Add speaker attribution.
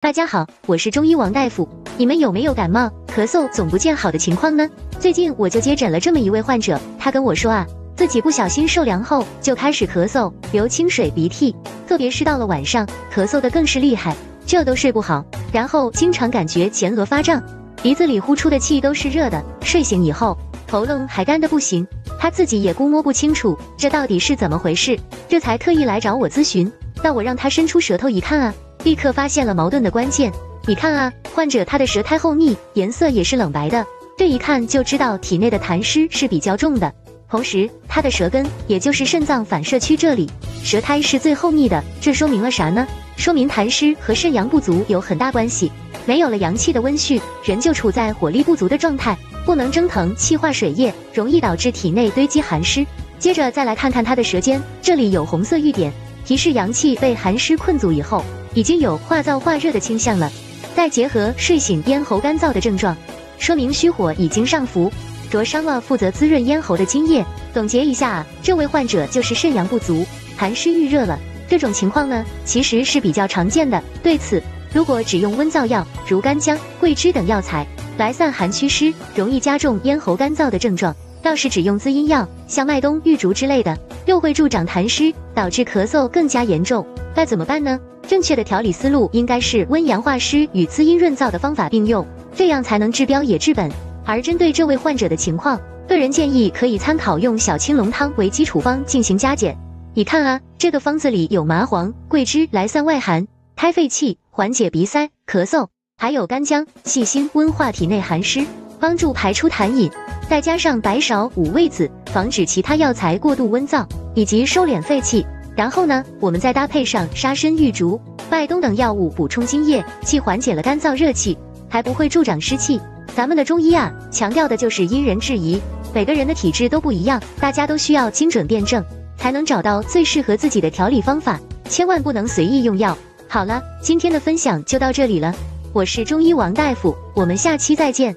Speaker 1: 大家好，我是中医王大夫。你们有没有感冒、咳嗽总不见好的情况呢？最近我就接诊了这么一位患者，他跟我说啊，自己不小心受凉后就开始咳嗽、流清水、鼻涕，特别是到了晚上，咳嗽的更是厉害，这都睡不好，然后经常感觉前额发胀，鼻子里呼出的气都是热的，睡醒以后喉咙还干得不行，他自己也估摸不清楚这到底是怎么回事，这才特意来找我咨询。但我让他伸出舌头一看啊，立刻发现了矛盾的关键。你看啊，患者他的舌苔厚密，颜色也是冷白的，这一看就知道体内的痰湿是比较重的。同时他的舌根，也就是肾脏反射区这里，舌苔是最厚密的，这说明了啥呢？说明痰湿和肾阳不足有很大关系。没有了阳气的温煦，人就处在火力不足的状态，不能蒸腾气化水液，容易导致体内堆积寒湿。接着再来看看他的舌尖，这里有红色玉点，提示阳气被寒湿困阻以后，已经有化燥化热的倾向了。再结合睡醒咽喉干燥的症状，说明虚火已经上浮，灼伤了负责滋润咽喉的津液。总结一下啊，这位患者就是肾阳不足，寒湿郁热了。这种情况呢，其实是比较常见的。对此，如果只用温燥药，如干姜、桂枝等药材来散寒祛湿，容易加重咽喉干燥的症状。要是只用滋阴药，像麦冬、玉竹之类的，又会助长痰湿，导致咳嗽更加严重。该怎么办呢？正确的调理思路应该是温阳化湿与滋阴润燥的方法并用，这样才能治标也治本。而针对这位患者的情况，个人建议可以参考用小青龙汤为基础方进行加减。你看啊，这个方子里有麻黄、桂枝来散外寒、开肺气、缓解鼻塞、咳嗽，还有干姜、细辛温化体内寒湿，帮助排出痰饮，再加上白芍、五味子，防止其他药材过度温燥以及收敛肺气。然后呢，我们再搭配上沙参、玉竹、麦冬等药物补充津液，既缓解了干燥热气，还不会助长湿气。咱们的中医啊，强调的就是因人制宜，每个人的体质都不一样，大家都需要精准辩证，才能找到最适合自己的调理方法，千万不能随意用药。好了，今天的分享就到这里了，我是中医王大夫，我们下期再见。